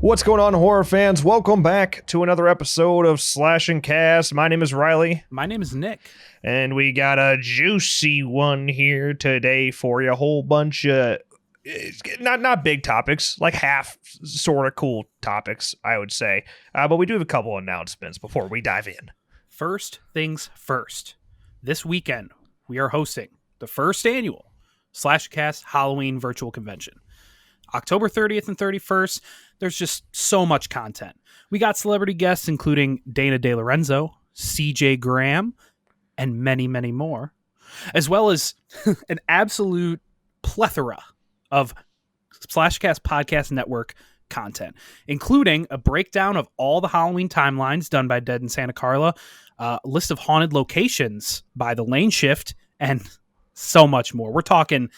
What's going on, horror fans? Welcome back to another episode of Slash and Cast. My name is Riley. My name is Nick. And we got a juicy one here today for you. A whole bunch of, not big topics, like half sort of cool topics, I would say. But we do have a couple announcements before we dive in. First things first. This weekend, we are hosting the first annual Slash Cast Halloween virtual convention. October 30th and 31st, there's just so much content. We got celebrity guests including Dana De Lorenzo, CJ Graham, and many, many more, as well as an absolute plethora of Splashcast Podcast Network content, including a breakdown of all the Halloween timelines done by Dead in Santa Carla, a list of haunted locations by The Lane Shift, and so much more. We're talking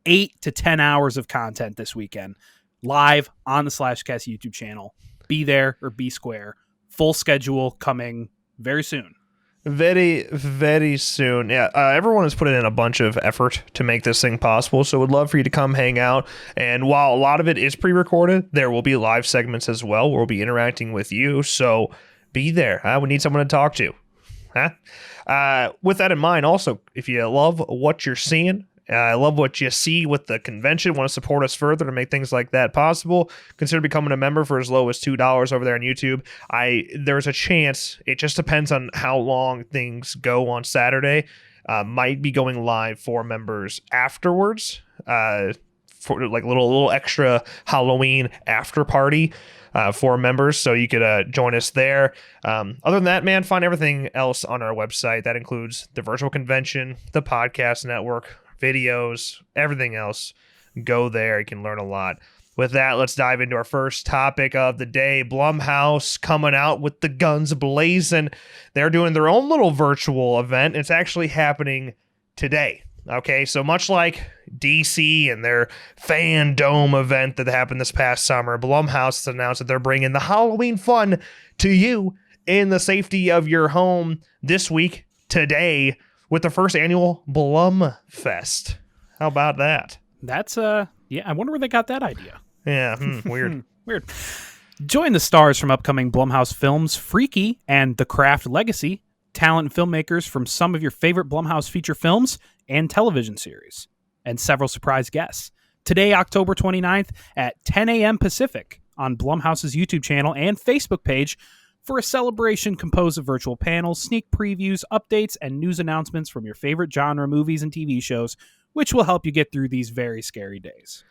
8 to 10 hours of content this weekend, live on the Slashcast YouTube channel. Be there or be square. Full schedule coming very soon. Very, very soon. Yeah, everyone has put in a bunch of effort to make this thing possible, so would love for you to come hang out. And while a lot of it is pre-recorded, there will be live segments as well. We'll be interacting with you, so be there. We need someone to talk to. With that in mind, also, if you love what you're seeing, I love what you see with the convention, want to support us further to make things like that possible, consider becoming a member for as low as $2 over there on YouTube. There's a chance, it just depends on how long things go on Saturday, might be going live for members afterwards, for like little extra Halloween after party for members, so you could join us there. Other than that, man, find everything else on our website. That includes the virtual convention, the podcast network, videos, everything else. Go there. You can learn a lot. With that, let's dive into our first topic of the day. Blumhouse coming out with the guns blazing. They're doing their own little virtual event. It's actually happening today. Okay, so much like DC and their Fandome event that happened this past summer, Blumhouse announced that they're bringing the Halloween fun to you in the safety of your home this week, today, with the first annual Blumfest. How about that? That's, I wonder where they got that idea. Yeah, weird. Weird. Join the stars from upcoming Blumhouse films, Freaky and The Craft Legacy, talent and filmmakers from some of your favorite Blumhouse feature films and television series, and several surprise guests. Today, October 29th at 10 a.m. Pacific on Blumhouse's YouTube channel and Facebook page, for a celebration composed of virtual panels, sneak previews, updates, and news announcements from your favorite genre movies and TV shows, which will help you get through these very scary days.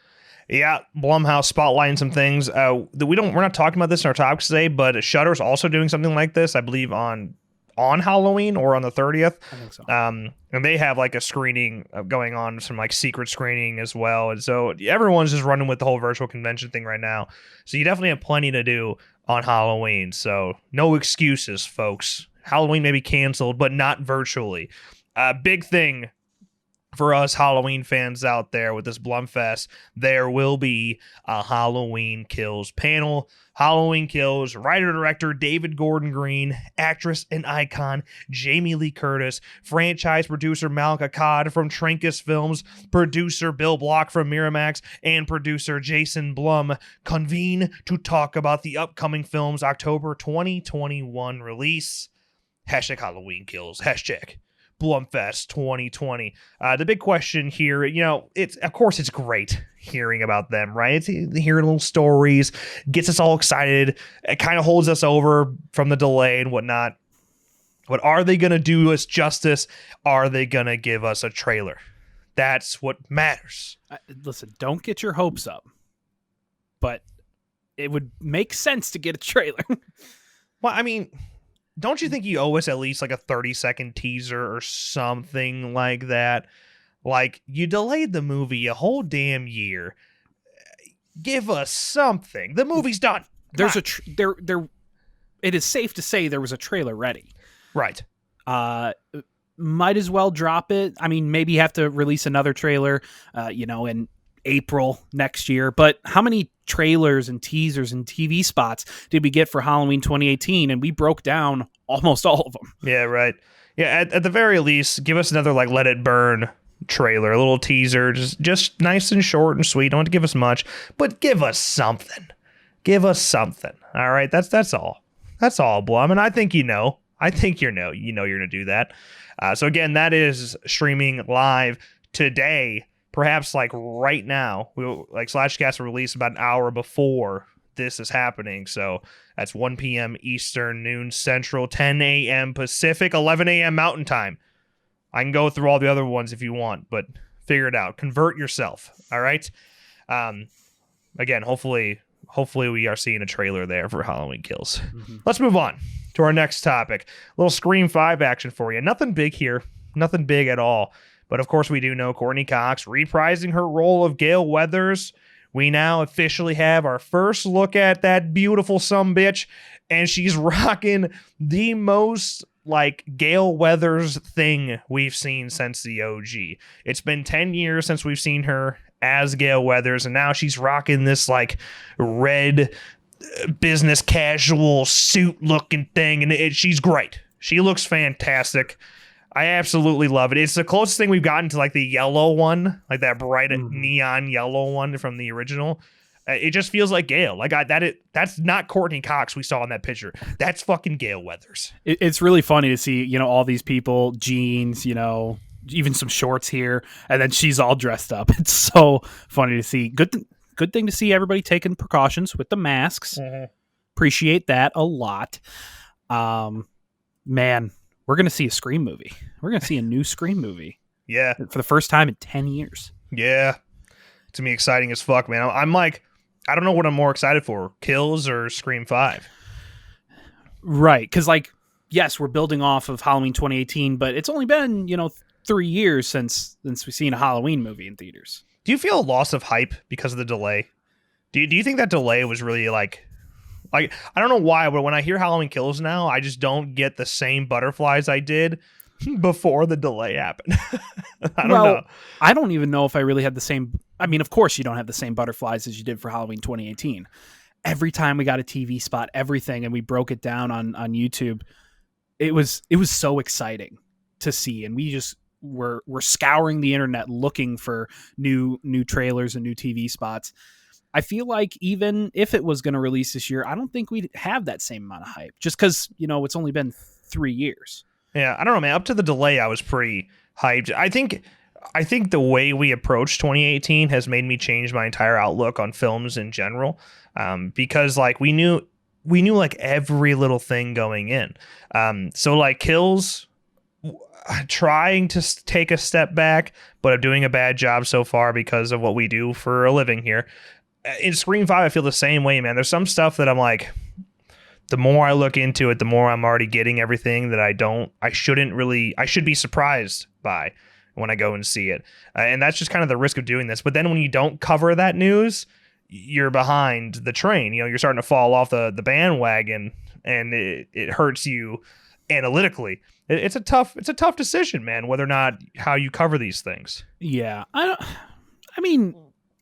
Yeah, Blumhouse spotlighting some things. We're not talking about this in our topics today, but Shudder's also doing something like this, I believe, on Halloween or on the 30th. I think so. And they have like a screening going on, some like secret screening as well. And so everyone's just running with the whole virtual convention thing right now. So you definitely have plenty to do on Halloween. So no excuses, folks. Halloween may be canceled, but not virtually. Big thing for us Halloween fans out there with this Blumfest, there will be a Halloween Kills panel. Halloween Kills, writer-director David Gordon Green, actress and icon Jamie Lee Curtis, franchise producer Malika Akkad from Trancas Films, producer Bill Block from Miramax, and producer Jason Blum convene to talk about the upcoming film's October 2021 release. Hashtag Halloween Kills. Hashtag Blumfest 2020. The big question here, of course it's great hearing about them, right? It's hearing little stories, gets us all excited. It kind of holds us over from the delay and whatnot. But are they going to do us justice? Are they going to give us a trailer? That's what matters. Listen, don't get your hopes up, but it would make sense to get a trailer. Well, I mean, don't you think you owe us at least like a 30-second teaser or something like that? Like, you delayed the movie a whole damn year. Give us something. The movie's done. There's it is safe to say there was a trailer ready. Right. Might as well drop it. I mean, maybe you have to release another trailer, in April next year. But how many trailers and teasers and TV spots did we get for Halloween 2018? And we broke down almost all of them. Yeah, right. Yeah, at the very least, give us another like Let It Burn trailer, a little teaser, just nice and short and sweet. Don't have to give us much, but give us something. Give us something. All right, that's all. That's all, Blum. And I think you know. I think you're going to do that. So again, that is streaming live today. Perhaps like right now, Slashcast will release about an hour before this is happening. So that's 1 p.m. Eastern, noon Central, 10 a.m. Pacific, 11 a.m. Mountain Time. I can go through all the other ones if you want, but figure it out. Convert yourself. All right. Again, hopefully we are seeing a trailer there for Halloween Kills. Mm-hmm. Let's move on to our next topic. A little Scream 5 action for you. Nothing big here. Nothing big at all. But of course, we do know Courtney Cox reprising her role of Gale Weathers. We now officially have our first look at that beautiful sumbitch, and she's rocking the most like Gale Weathers thing we've seen since the OG. It's been 10 years since we've seen her as Gale Weathers, and now she's rocking this like red business casual suit looking thing, and she's great. She looks fantastic. I absolutely love it. It's the closest thing we've gotten to like the yellow one, like that bright neon yellow one from the original. It just feels like Gale. Like that's not Courtney Cox we saw in that picture. That's fucking Gale Weathers. It's really funny to see, all these people, jeans, even some shorts here, and then she's all dressed up. It's so funny to see. Good thing to see everybody taking precautions with the masks. Mm-hmm. Appreciate that a lot. Man, we're going to see a Scream movie. We're going to see a new Scream movie. Yeah. For the first time in 10 years. Yeah. It's going to be exciting as fuck, man. I'm like, I don't know what I'm more excited for, Kills or Scream 5. Right. Because, yes, we're building off of Halloween 2018, but it's only been, 3 years since we've seen a Halloween movie in theaters. Do you feel a loss of hype because of the delay? Do you think that delay was really like I don't know why, but when I hear Halloween Kills now, I just don't get the same butterflies I did before the delay happened. I don't know. I don't even know if I really had the same. I mean, of course you don't have the same butterflies as you did for Halloween 2018. Every time we got a TV spot, everything, and we broke it down on YouTube, it was so exciting to see, and we just we're scouring the internet looking for new trailers and new TV spots. I feel like even if it was going to release this year, I don't think we'd have that same amount of hype just because, it's only been 3 years. Yeah, I don't know, man. Up to the delay, I was pretty hyped. I think the way we approached 2018 has made me change my entire outlook on films in general, because we knew like every little thing going in. So like Kills, trying to take a step back, but I'm doing a bad job so far because of what we do for a living here. In Scream 5, I feel the same way, man. There's some stuff that I'm like, the more I look into it, the more I'm already getting everything that I should be surprised by when I go and see it. And that's just kind of the risk of doing this. But then when you don't cover that news, you're behind the train. You're starting to fall off the bandwagon, and it hurts you analytically. It's a tough decision, man, whether or not how you cover these things. Yeah.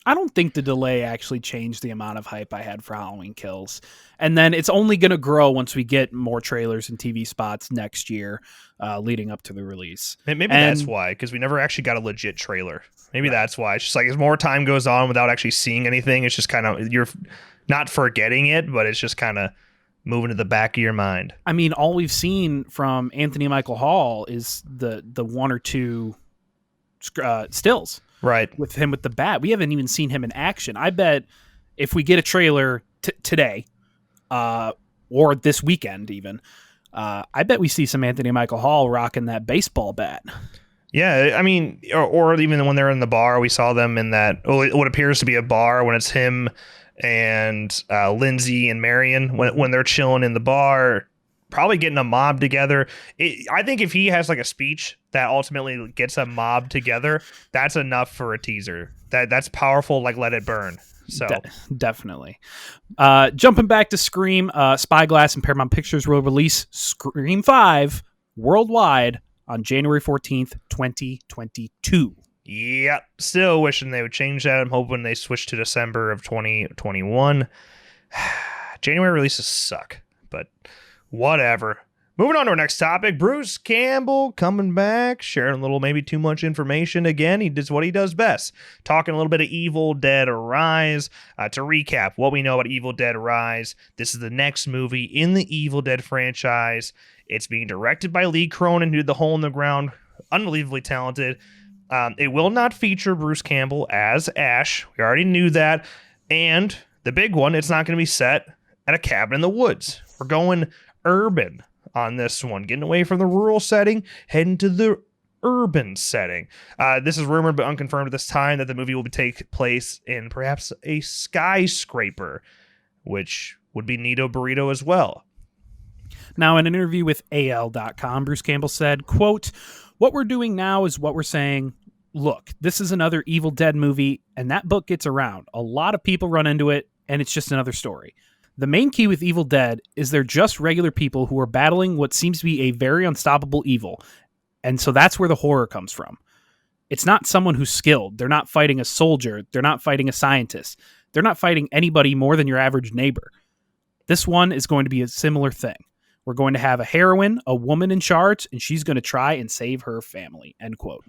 I don't think the delay actually changed the amount of hype I had for Halloween Kills. And then it's only going to grow once we get more trailers and TV spots next year leading up to the release. Maybe that's why, because we never actually got a legit trailer. Maybe that's why. It's just like as more time goes on without actually seeing anything, it's just kind of, you're not forgetting it, but it's just kind of moving to the back of your mind. I mean, all we've seen from Anthony Michael Hall is the one or two stills. Right. With him with the bat. We haven't even seen him in action. I bet if we get a trailer today or this weekend even, I bet we see some Anthony Michael Hall rocking that baseball bat. Yeah, I mean, or even when they're in the bar, we saw them in that, what appears to be a bar when it's him and Lindsay and Marion when they're chilling in the bar, probably getting a mob together. I think if he has like a speech that ultimately gets a mob together, that's enough for a teaser. That's powerful, like Let It Burn. So definitely. Jumping back to Scream, Spyglass and Paramount Pictures will release Scream 5 worldwide on January 14th, 2022. Yep. Still wishing they would change that. I'm hoping they switch to December of 2021. January releases suck, but whatever. Moving on to our next topic, Bruce Campbell coming back, sharing a little, maybe too much information again. He does what he does best, talking a little bit of Evil Dead Rise. To recap what we know about Evil Dead Rise, this is the next movie in the Evil Dead franchise. It's being directed by Lee Cronin, who did The Hole in the Ground, unbelievably talented. It will not feature Bruce Campbell as Ash. We already knew that. And the big one, it's not going to be set at a cabin in the woods. We're going urban on this one, getting away from the rural setting, heading to the urban setting. This is rumored but unconfirmed at this time that the movie will take place in perhaps a skyscraper, which would be Nito Burrito as well. Now, in an interview with AL.com, Bruce Campbell said, quote, "What we're doing now is what we're saying. Look, this is another Evil Dead movie, and that book gets around. A lot of people run into it, and it's just another story. The main key with Evil Dead is they're just regular people who are battling what seems to be a very unstoppable evil. And so that's where the horror comes from. It's not someone who's skilled. They're not fighting a soldier. They're not fighting a scientist. They're not fighting anybody more than your average neighbor. This one is going to be a similar thing. We're going to have a heroine, a woman in charge, and she's going to try and save her family." End quote.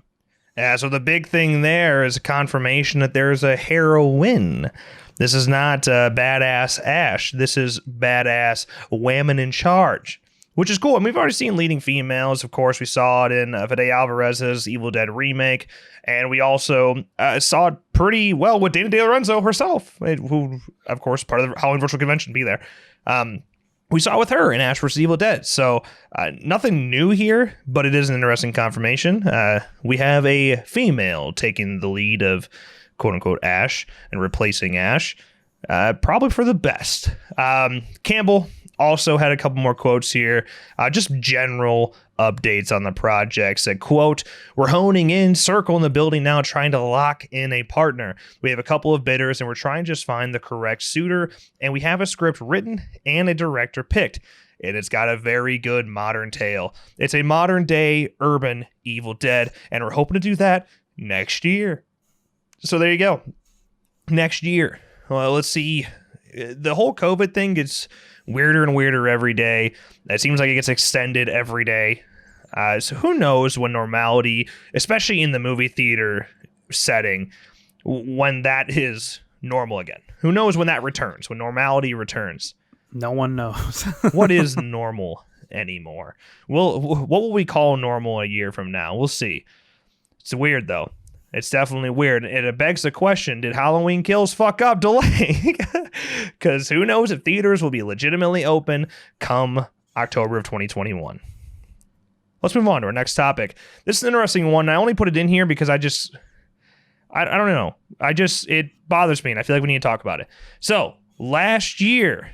Yeah, so the big thing there is a confirmation that there's a heroine. This is not badass Ash. This is badass woman in charge, which is cool. And we've already seen leading females. Of course, we saw it in Fede Alvarez's Evil Dead remake. And we also saw it pretty well with Dana De Lorenzo herself, who, of course, part of the Halloween Virtual Convention, be there. We saw it with her in Ash vs. Evil Dead. So nothing new here, but it is an interesting confirmation. We have a female taking the lead of quote-unquote Ash and replacing Ash, probably for the best. Campbell also had a couple more quotes here, just general updates on the project. Said, quote, "We're honing in, circle in the building now, trying to lock in a partner. We have a couple of bidders, and we're trying to just find the correct suitor, and we have a script written and a director picked. And it's got a very good modern tale. It's a modern-day urban Evil Dead, and we're hoping to do that next year." So there you go. Next year. Well, let's see. The whole COVID thing gets weirder and weirder every day. It seems like it gets extended every day. So who knows when normality, especially in the movie theater setting, when that is normal again. Who knows when that returns, when normality returns. No one knows. What is normal anymore? What will we call normal a year from now? We'll see. It's weird, though. It's definitely weird. And it begs the question, did Halloween Kills fuck up delay? Because who knows if theaters will be legitimately open come October of 2021. Let's move on to our next topic. This is an interesting one. I only put it in here because I don't know. It bothers me, and I feel like we need to talk about it. So, Last Year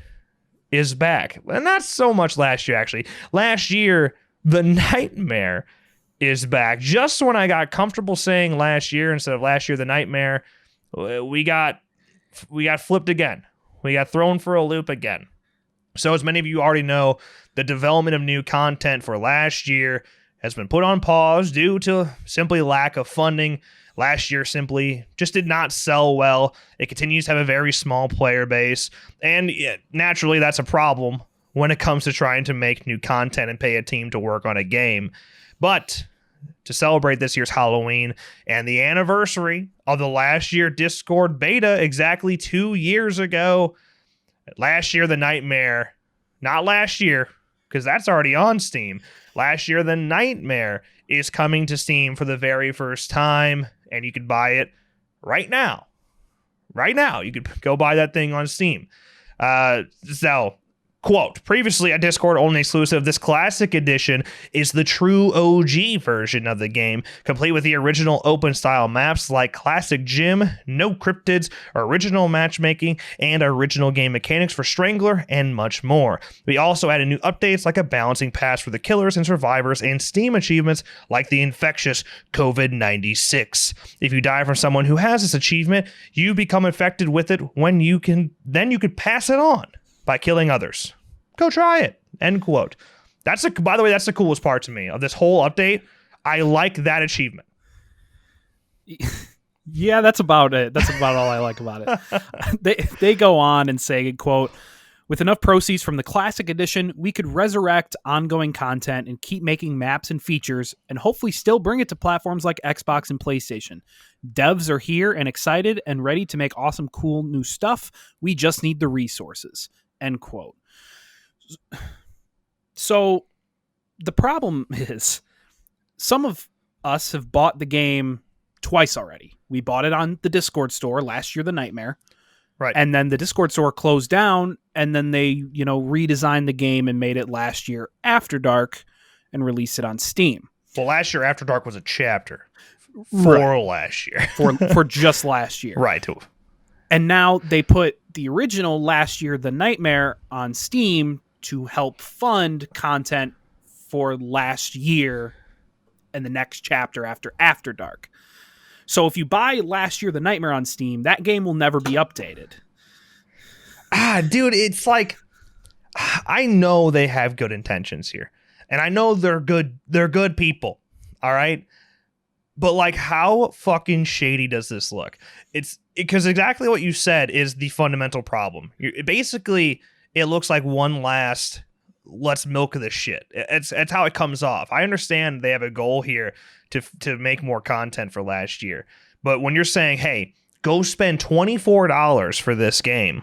is back. And not so much last year, actually. Last Year, The Nightmare is back. Just when I got comfortable saying Last Year instead of Last Year The Nightmare, we got flipped again. We got thrown for a loop again. So as many of you already know, the development of new content for Last Year has been put on pause due to simply lack of funding. Last Year simply just did not sell well. It continues to have a very small player base, and naturally that's a problem when it comes to trying to make new content and pay a team to work on a game. But to celebrate this year's Halloween and the anniversary of the Last Year Discord beta exactly 2 years ago, Last Year The Nightmare, not Last Year, because that's already on Steam. Last Year The Nightmare is coming to Steam for the very first time, and you could buy it right now. Right now, you could go buy that thing on Steam. So, quote, "Previously a Discord only exclusive, this classic edition is the true OG version of the game, complete with the original open style maps like classic gym, no cryptids, original matchmaking, and original game mechanics for Strangler, and much more. We also added new updates like a balancing pass for the killers and survivors, and Steam achievements like the infectious COVID-96. If you die from someone who has this achievement, you become infected with it then you could pass it on by killing others. Go try it." End quote. By the way, that's the coolest part to me of this whole update. I like that achievement. Yeah, that's about it. That's about all I like about it. They go on and say, quote, With enough proceeds from the Classic Edition, we could resurrect ongoing content and keep making maps and features and hopefully still bring it to platforms like Xbox and PlayStation. Devs are here and excited and ready to make awesome, cool new stuff. We just need the resources. End quote. So the problem is some of us have bought the game twice already. We bought it on the Discord store last year, The Nightmare. Right. And then the Discord store closed down, and then they, redesigned the game and made it last year After Dark and released it on Steam. Well, last year After Dark was a chapter for last year. for just last year. Right. And now they put the original last year, The Nightmare, on Steam to help fund content for last year and the next chapter after Dark. So if you buy last year The Nightmare on Steam, that game will never be updated. Dude, it's like, I know they have good intentions here. And I know they're good people. All right. But like, how fucking shady does this look? It's because exactly what you said is the fundamental problem. Basically, it looks like one last let's milk this shit. It's how it comes off. I understand they have a goal here to make more content for last year. But when you're saying, hey, go spend $24 for this game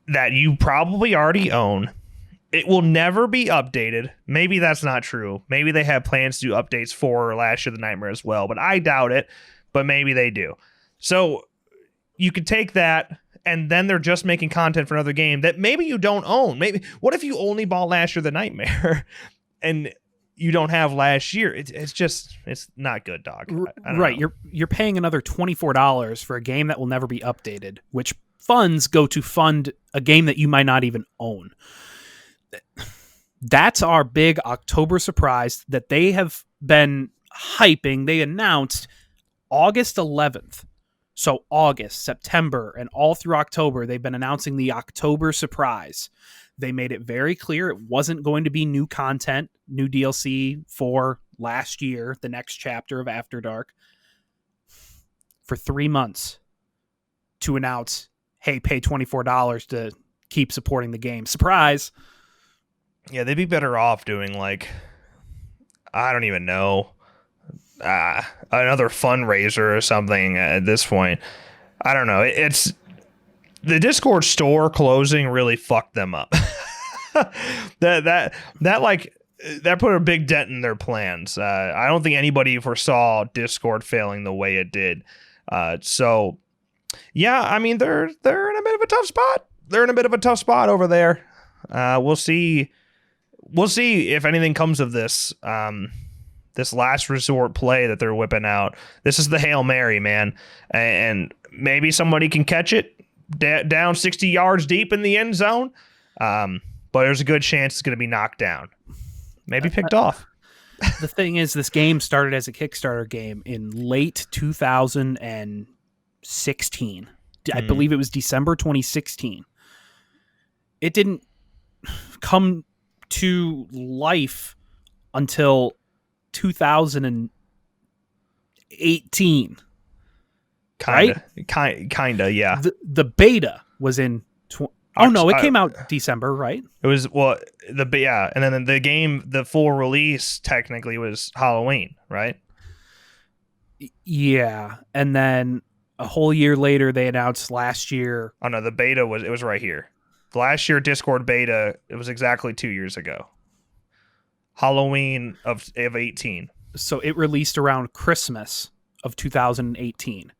that you probably already own, it will never be updated. Maybe that's not true. Maybe they have plans to do updates for last year The Nightmare as well, but I doubt it. But maybe they do. So you could take that, and then they're just making content for another game that maybe you don't own. Maybe what if you only bought last year The Nightmare and you don't have last year? It's not good, dog. I don't know. You're paying another $24 for a game that will never be updated, which funds go to fund a game that you might not even own. That's our big October surprise that they have been hyping. They announced August 11th. So August, September, and all through October, they've been announcing the October surprise. They made it very clear it wasn't going to be new content, new DLC for last year, the next chapter of After Dark, for 3 months to announce, hey, pay $24 to keep supporting the game. Surprise! Yeah, they'd be better off doing, like, I don't even know, another fundraiser or something at this point. I don't know. It's the Discord store closing really fucked them up. that put a big dent in their plans. I don't think anybody foresaw Discord failing the way it did. So yeah, I mean they're in a bit of a tough spot. They're in a bit of a tough spot over there. We'll see if anything comes of this. This last resort play that they're whipping out. This is the Hail Mary, man. And maybe somebody can catch it down 60 yards deep in the end zone. But there's a good chance it's going to be knocked down. Maybe picked off. The thing is, this game started as a Kickstarter game in late 2016. I believe it was December 2016. It didn't come to life until 2018. Kinda, yeah. The beta was in. It came out December, right? It was and then the game, the full release technically was Halloween, right? Yeah, and then a whole year later, they announced last year. Oh no, the beta was right here. The last year Discord beta, it was exactly 2 years ago. Halloween of 18. So it released around Christmas of 2018.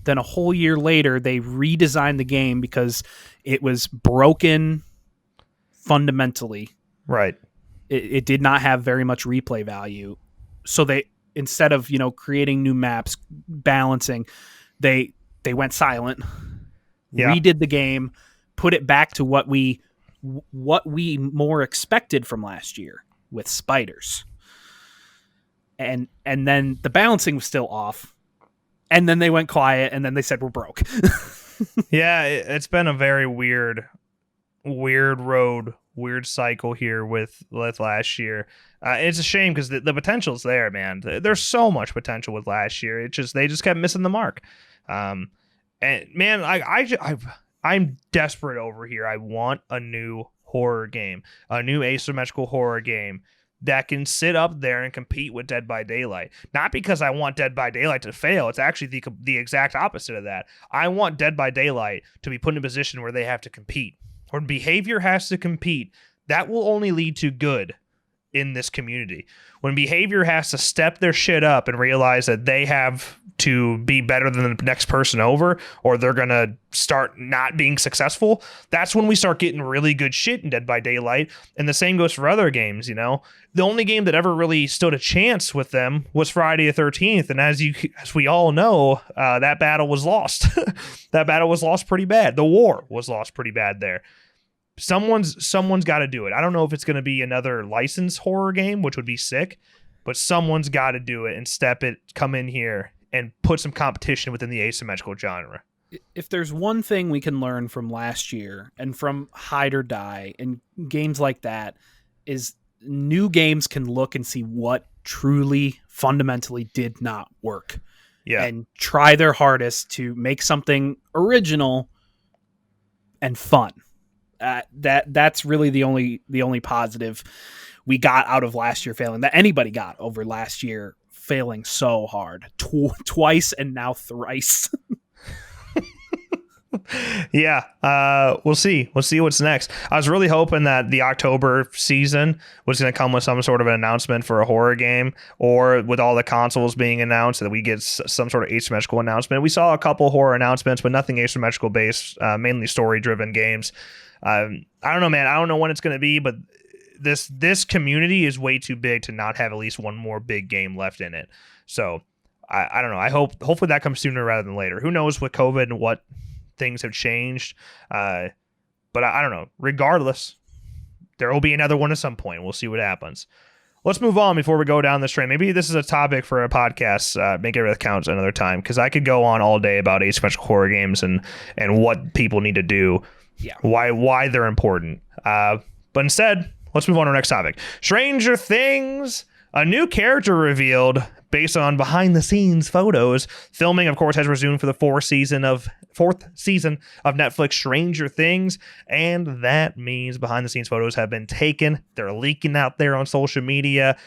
Then a whole year later, they redesigned the game because it was broken fundamentally. Right. It did not have very much replay value. So they, instead of, creating new maps, balancing, they went silent, redid the game, put it back to what we more expected from last year with spiders. And then the balancing was still off. And then they went quiet, and then they said we're broke. Yeah, it's been a very weird road, weird cycle here with last year. It's a shame because the potential's there, man. There's so much potential with last year. They just kept missing the mark. And man, I'm desperate over here. I want a new horror game, a new asymmetrical horror game that can sit up there and compete with Dead by Daylight. Not because I want Dead by Daylight to fail. It's actually the exact opposite of that. I want Dead by Daylight to be put in a position where they have to compete. When behavior has to compete, that will only lead to good in this community. When behavior has to step their shit up and realize that they have to be better than the next person over, or they're going to start not being successful, that's when we start getting really good shit in Dead by Daylight. And the same goes for other games, you know? The only game that ever really stood a chance with them was Friday the 13th. And as we all know, that battle was lost. That battle was lost pretty bad. The war was lost pretty bad there. Someone's got to do it. I don't know if it's going to be another licensed horror game, which would be sick, but someone's got to do it and come in here and put some competition within the asymmetrical genre. If there's one thing we can learn from last year and from Hide or Die and games like that, is new games can look and see what truly fundamentally did not work. Yeah. And try their hardest to make something original and fun. That's really the only positive we got out of last year failing, that anybody got over last year failing so hard twice and now thrice. Yeah, we'll see what's next. I was really hoping that the October season was going to come with some sort of an announcement for a horror game, or with all the consoles being announced, that we get some sort of asymmetrical announcement. We saw a couple horror announcements, but nothing asymmetrical based, mainly story driven games. I don't know, man. I don't know when it's going to be, but this community is way too big to not have at least one more big game left in it. So I don't know. Hopefully that comes sooner rather than later. Who knows with COVID and what things have changed. But I don't know. Regardless, there will be another one at some point. We'll see what happens. Let's move on before we go down this train. Maybe this is a topic for a podcast. Make it count another time, because I could go on all day about asymmetrical horror games and what people need to do. Yeah. Why they're important. But instead, let's move on to our next topic. Stranger Things. A new character revealed based on behind-the-scenes photos. Filming, of course, has resumed for the fourth season of Netflix Stranger Things, and that means behind-the-scenes photos have been taken. They're leaking out there on social media.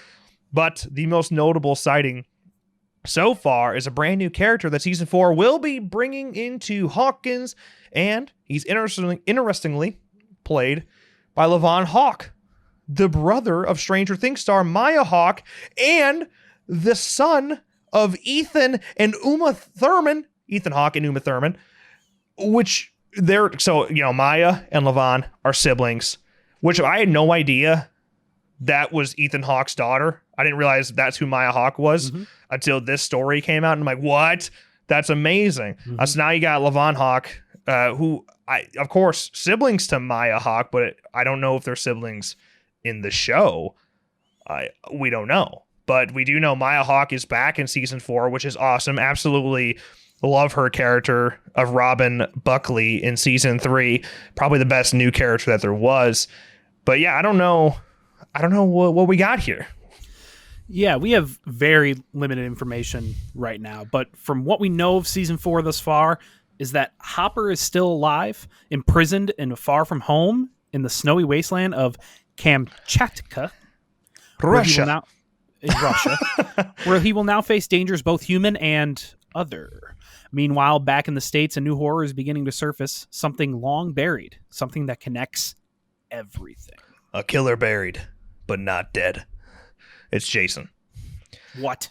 But the most notable sighting so far is a brand new character that Season 4 will be bringing into Hawkins, and he's interestingly played by Levon Hawke, the brother of Stranger Things star Maya Hawke, and the son of Ethan Hawke and Uma Thurman, Maya and Levon are siblings, which I had no idea that was Ethan Hawke's daughter. I didn't realize that's who Maya Hawke was until this story came out. And I'm like, what? That's amazing. So now you got Levon Hawke, who of course, siblings to Maya Hawke, but I don't know if they're siblings in the show. We don't know. But we do know Maya Hawke is back in Season 4, which is awesome. Absolutely love her character of Robin Buckley in Season 3. Probably the best new character that there was. But yeah, I don't know what we got here. Yeah, we have very limited information right now. But from what we know of Season 4 thus far, is that Hopper is still alive, imprisoned and far from home in the snowy wasteland of Kamchatka, Russia. Where he will now face dangers both human and other. Meanwhile, back in the States, a new horror is beginning to surface, something long buried, something that connects everything. A killer buried, but not dead. It's Jason. What?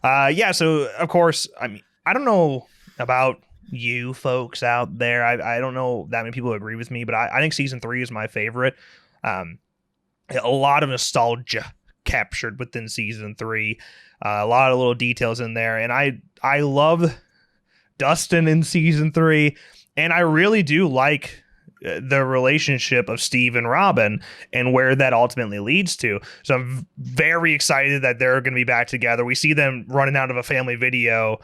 Yeah, so, of course, I mean, I don't know about you folks out there. I don't know that many people agree with me, but I think Season 3 is my favorite. A lot of nostalgia captured within Season 3, a lot of little details in there, and I love Dustin in Season 3, and I really do like the relationship of Steve and Robin and where that ultimately leads to. So I'm very excited that they're going to be back together. We see them running out of a family video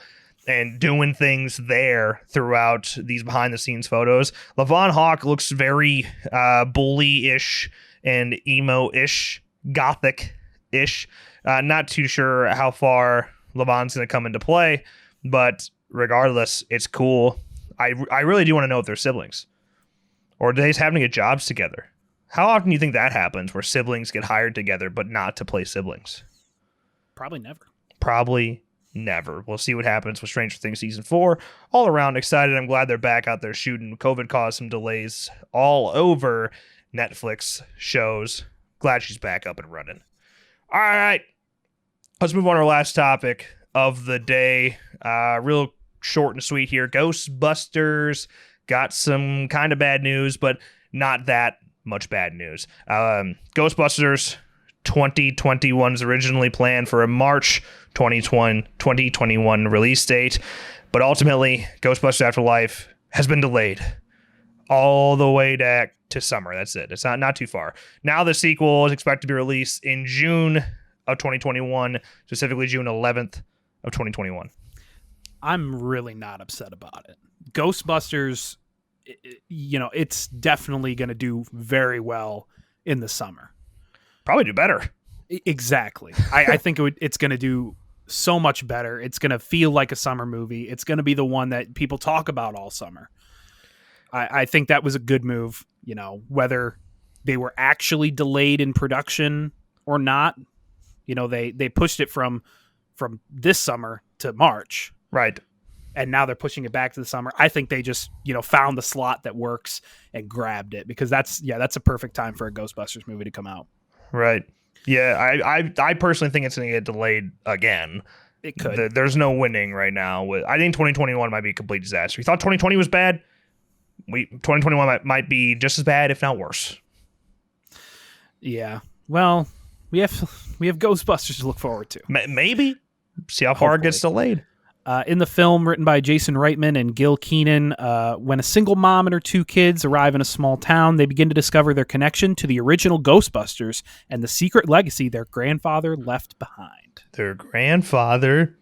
and doing things there throughout these behind the scenes photos. Levon Hawke looks very bully-ish and emo-ish, gothic-ish. Not too sure how far Levon's going to come into play, but regardless, it's cool. I really do want to know if they're siblings. Or do they just happen to get jobs together? How often do you think that happens where siblings get hired together but not to play siblings? Probably never. Probably never. We'll see what happens with Stranger Things Season 4. All around excited. I'm glad they're back out there shooting. COVID caused some delays all over Netflix shows. Glad she's back up and running. All right. Let's move on to our last topic of the day. Real short and sweet here. Ghostbusters got some kind of bad news, but not that much bad news. Ghostbusters 2021 is originally planned for a March 2021 release date, but ultimately Ghostbusters Afterlife has been delayed all the way back to summer. That's it. It's not too far. Now the sequel is expected to be released in June of 2021, specifically June 11th of 2021. I'm really not upset about it. Ghostbusters, it's definitely going to do very well in the summer. Probably do better. Exactly. I think it's going to do so much better. It's going to feel like a summer movie. It's going to be the one that people talk about all summer. I think that was a good move, whether they were actually delayed in production or not. They pushed it from this summer to March. Right. And now they're pushing it back to the summer. I think they just, found the slot that works and grabbed it, because that's a perfect time for a Ghostbusters movie to come out. Right. Yeah, I personally think it's going to get delayed again. It could. There's no winning right now. I think 2021 might be a complete disaster. You thought 2020 was bad? 2021 might be just as bad, if not worse. Yeah. Well, we have Ghostbusters to look forward to. Maybe. See how far it gets delayed. In the film, written by Jason Reitman and Gil Keenan, when a single mom and her two kids arrive in a small town, they begin to discover their connection to the original Ghostbusters and the secret legacy their grandfather left behind. Their grandfather?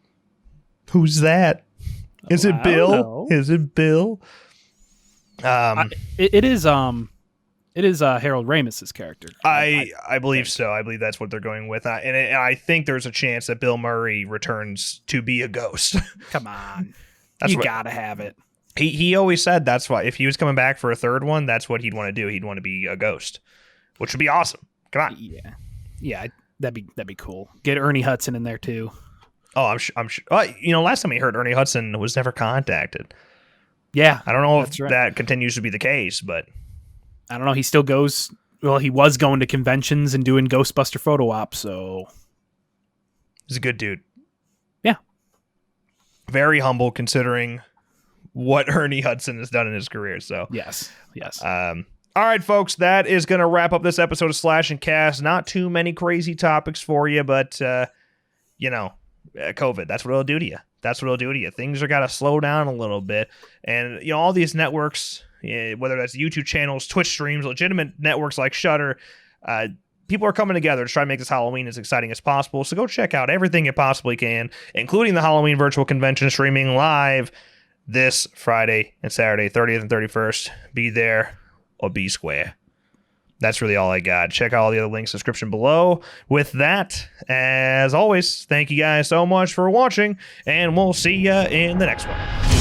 Who's that? Is it Bill? Is it Bill? It is Harold Ramis's character. I believe so. I believe that's what they're going with. And I think there's a chance that Bill Murray returns to be a ghost. Come on. You gotta have it. He always said that's why, if he was coming back for a third one, that's what he'd want to do. He'd want to be a ghost, which would be awesome. Come on. Yeah, that'd be cool. Get Ernie Hudson in there too. Oh, I'm sure. Last time we heard, Ernie Hudson was never contacted. Yeah. I don't know if that continues to be the case, but I don't know. He still goes. Well, he was going to conventions and doing Ghostbuster photo ops, so he's a good dude. Yeah. Very humble considering what Ernie Hudson has done in his career. So yes. All right, folks, that is going to wrap up this episode of Slash and Cast. Not too many crazy topics for you, but COVID. That's what it'll do to you. Things are got to slow down a little bit, and all these networks. Whether that's YouTube channels, Twitch streams, legitimate networks like Shudder, people are coming together to try to make this Halloween as exciting as possible. So go check out everything you possibly can, including the Halloween virtual convention streaming live this Friday and Saturday, 30th and 31st. Be there or be square. That's really all I got. Check out all the other links in the description below. With that, as always, thank you guys so much for watching, and we'll see you in the next one.